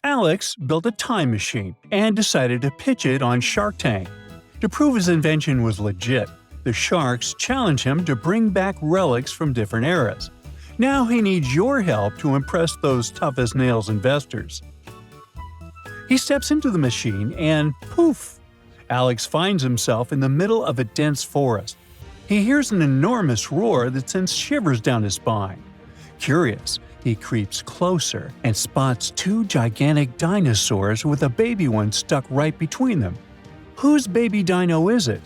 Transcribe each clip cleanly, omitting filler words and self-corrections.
Alex built a time machine and decided to pitch it on Shark Tank. To prove his invention was legit, the sharks challenged him to bring back relics from different eras. Now he needs your help to impress those tough-as-nails investors. He steps into the machine and poof! Alex finds himself in the middle of a dense forest. He hears an enormous roar that sends shivers down his spine. Curious, he creeps closer and spots two gigantic dinosaurs with a baby one stuck right between them. Whose baby dino is it?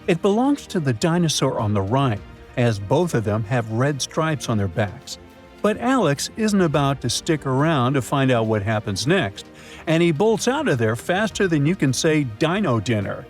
It belongs to the dinosaur on the right, as both of them have red stripes on their backs. But Alex isn't about to stick around to find out what happens next, and he bolts out of there faster than you can say dino dinner.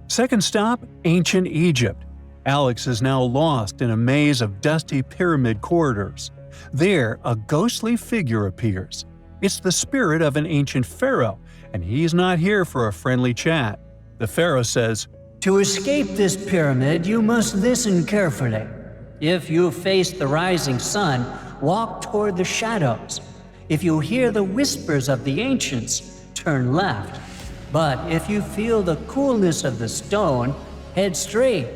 Second stop, ancient Egypt. Alex is now lost in a maze of dusty pyramid corridors. There, a ghostly figure appears. It's the spirit of an ancient pharaoh, and he's not here for a friendly chat. The pharaoh says, To escape this pyramid, you must listen carefully. If you face the rising sun, walk toward the shadows. If you hear the whispers of the ancients, turn left. But if you feel the coolness of the stone, head straight.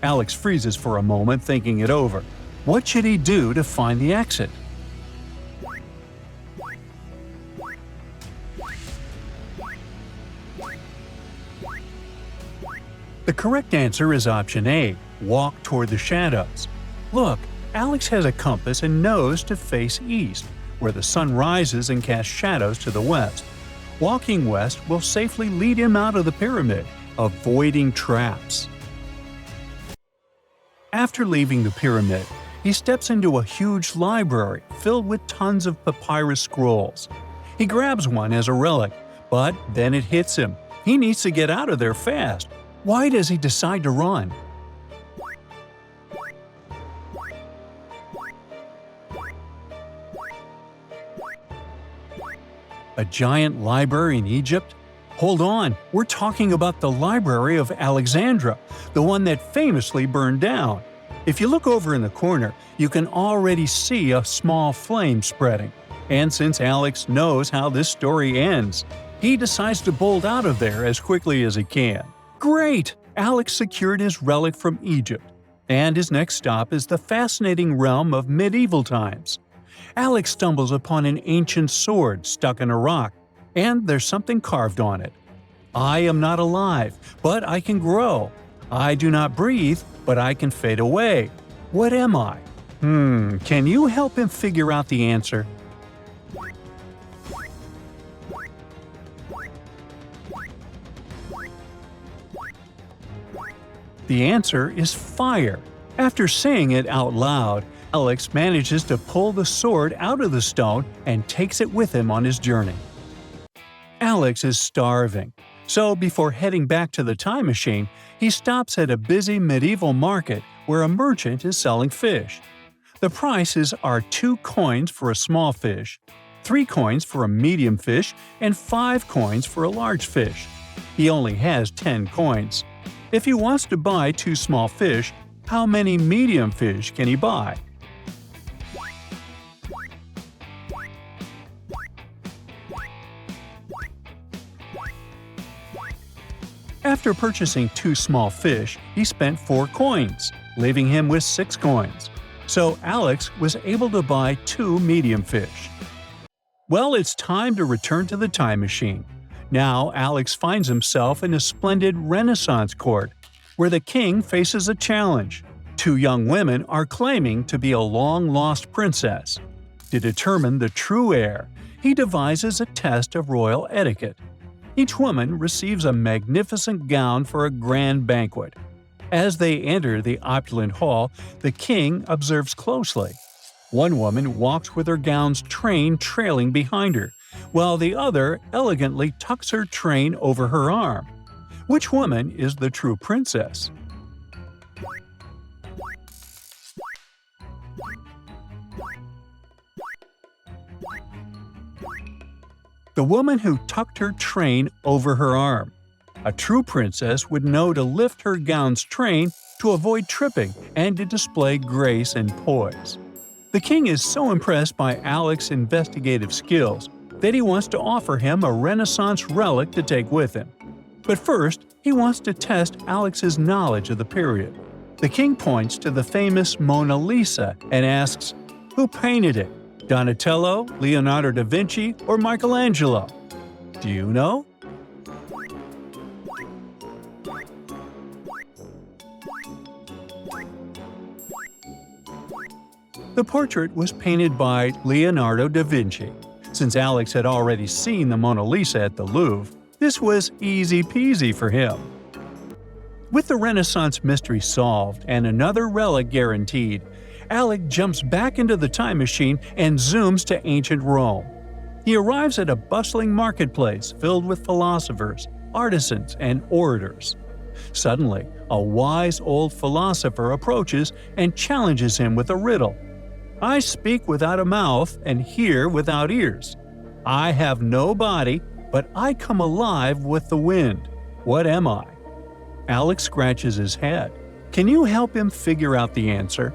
Alex freezes for a moment, thinking it over. What should he do to find the exit? The correct answer is option A, walk toward the shadows. Look, Alex has a compass and knows to face east, where the sun rises and casts shadows to the west. Walking west will safely lead him out of the pyramid, avoiding traps. After leaving the pyramid, he steps into a huge library filled with tons of papyrus scrolls. He grabs one as a relic, but then it hits him. He needs to get out of there fast. Why does he decide to run? A giant library in Egypt? Hold on, we're talking about the Library of Alexandria, the one that famously burned down. If you look over in the corner, you can already see a small flame spreading. And since Alex knows how this story ends, he decides to bolt out of there as quickly as he can. Great! Alex secured his relic from Egypt, and his next stop is the fascinating realm of medieval times. Alex stumbles upon an ancient sword stuck in a rock, and there's something carved on it. I am not alive, but I can grow. I do not breathe, but I can fade away. What am I? Can you help him figure out the answer? The answer is fire. After saying it out loud, Alex manages to pull the sword out of the stone and takes it with him on his journey. Alex is starving, so before heading back to the time machine, he stops at a busy medieval market where a merchant is selling fish. The prices are 2 coins for a small fish, 3 coins for a medium fish, and 5 coins for a large fish. He only has 10 coins. If he wants to buy 2 small fish, how many medium fish can he buy? After purchasing 2 small fish, he spent 4 coins, leaving him with 6 coins. So Alex was able to buy 2 medium fish. Well, it's time to return to the time machine. Now Alex finds himself in a splendid Renaissance court, where the king faces a challenge. 2 young women are claiming to be a long-lost princess. To determine the true heir, he devises a test of royal etiquette. Each woman receives a magnificent gown for a grand banquet. As they enter the opulent hall, the king observes closely. One woman walks with her gown's train trailing behind her, while the other elegantly tucks her train over her arm. Which woman is the true princess? The woman who tucked her train over her arm. A true princess would know to lift her gown's train to avoid tripping and to display grace and poise. The king is so impressed by Alex's investigative skills that he wants to offer him a Renaissance relic to take with him. But first, he wants to test Alex's knowledge of the period. The king points to the famous Mona Lisa and asks, "Who painted it? Donatello, Leonardo da Vinci, or Michelangelo? Do you know?" The portrait was painted by Leonardo da Vinci. Since Alex had already seen the Mona Lisa at the Louvre, this was easy peasy for him. With the Renaissance mystery solved and another relic guaranteed, Alex jumps back into the time machine and zooms to ancient Rome. He arrives at a bustling marketplace filled with philosophers, artisans, and orators. Suddenly, a wise old philosopher approaches and challenges him with a riddle. "I speak without a mouth and hear without ears. I have no body, but I come alive with the wind. What am I?" Alex scratches his head. Can you help him figure out the answer?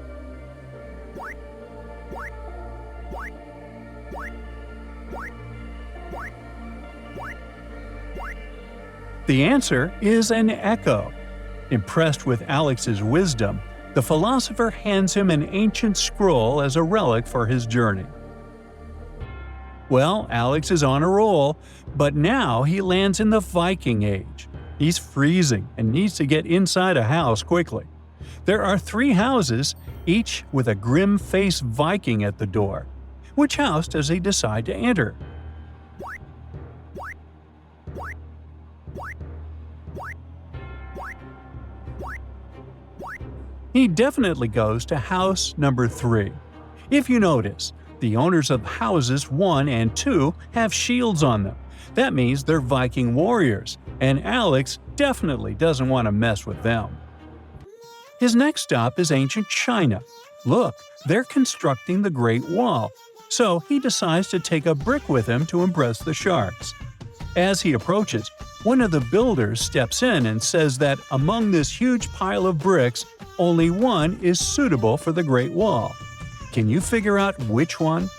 The answer is an echo. Impressed with Alex's wisdom, the philosopher hands him an ancient scroll as a relic for his journey. Well, Alex is on a roll, but now he lands in the Viking Age. He's freezing and needs to get inside a house quickly. There are 3 houses, each with a grim-faced Viking at the door. Which house does he decide to enter? He definitely goes to house number 3. If you notice, the owners of houses 1 and 2 have shields on them. That means they're Viking warriors, and Alex definitely doesn't want to mess with them. His next stop is ancient China. Look, they're constructing the Great Wall, so he decides to take a brick with him to impress the sharks. As he approaches, one of the builders steps in and says that among this huge pile of bricks, only one is suitable for the Great Wall. Can you figure out which one?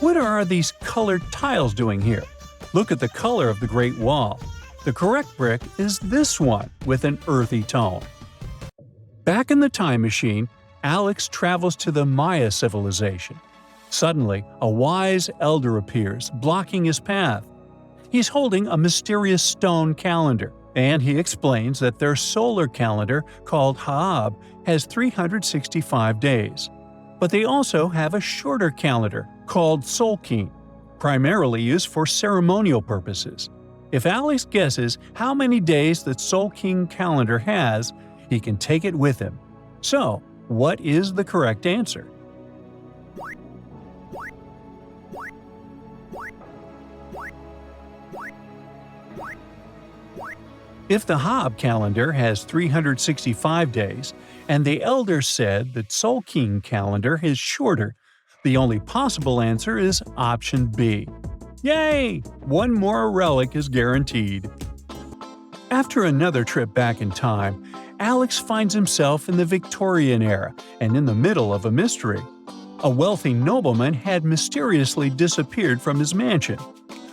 What are these colored tiles doing here? Look at the color of the Great Wall. The correct brick is this one with an earthy tone. Back in the time machine, Alex travels to the Maya civilization. Suddenly, a wise elder appears, blocking his path. He's holding a mysterious stone calendar, and he explains that their solar calendar, called Haab, has 365 days. But they also have a shorter calendar, called Solkin, primarily used for ceremonial purposes. If Alex guesses how many days the Solkin calendar has, he can take it with him. So, what is the correct answer? If the Haab calendar has 365 days, and the elders said that Solkin calendar is shorter, the only possible answer is option B. Yay! One more relic is guaranteed. After another trip back in time, Alex finds himself in the Victorian era and in the middle of a mystery. A wealthy nobleman had mysteriously disappeared from his mansion.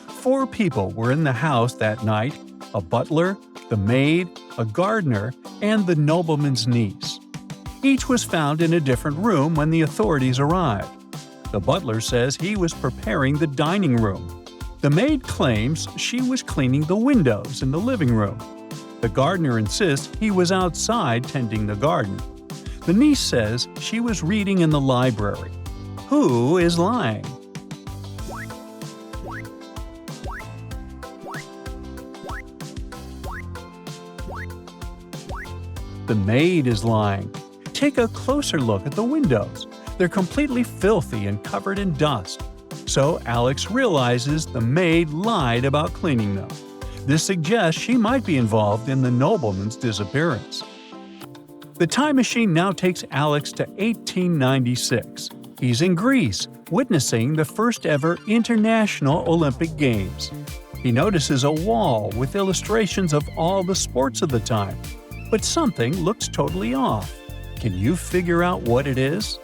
4 people were in the house that night: a butler, the maid, a gardener, and the nobleman's niece. Each was found in a different room when the authorities arrived. The butler says he was preparing the dining room. The maid claims she was cleaning the windows in the living room. The gardener insists he was outside tending the garden. The niece says she was reading in the library. Who is lying? The maid is lying. Take a closer look at the windows. They're completely filthy and covered in dust. So Alex realizes the maid lied about cleaning them. This suggests she might be involved in the nobleman's disappearance. The time machine now takes Alex to 1896. He's in Greece, witnessing the first ever International Olympic Games. He notices a wall with illustrations of all the sports of the time, but something looks totally off. Can you figure out what it is?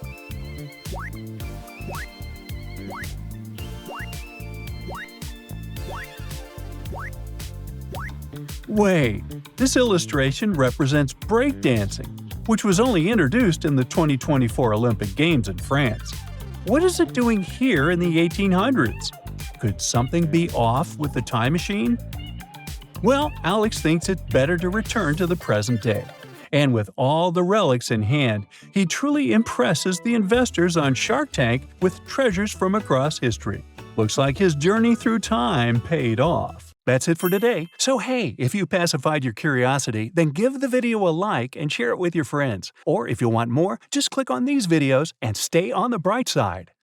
Wait, this illustration represents breakdancing, which was only introduced in the 2024 Olympic Games in France. What is it doing here in the 1800s? Could something be off with the time machine? Well, Alex thinks it's better to return to the present day. And with all the relics in hand, he truly impresses the investors on Shark Tank with treasures from across history. Looks like his journey through time paid off. That's it for today. So hey, if you pacified your curiosity, then give the video a like and share it with your friends. Or if you want more, just click on these videos and stay on the bright side.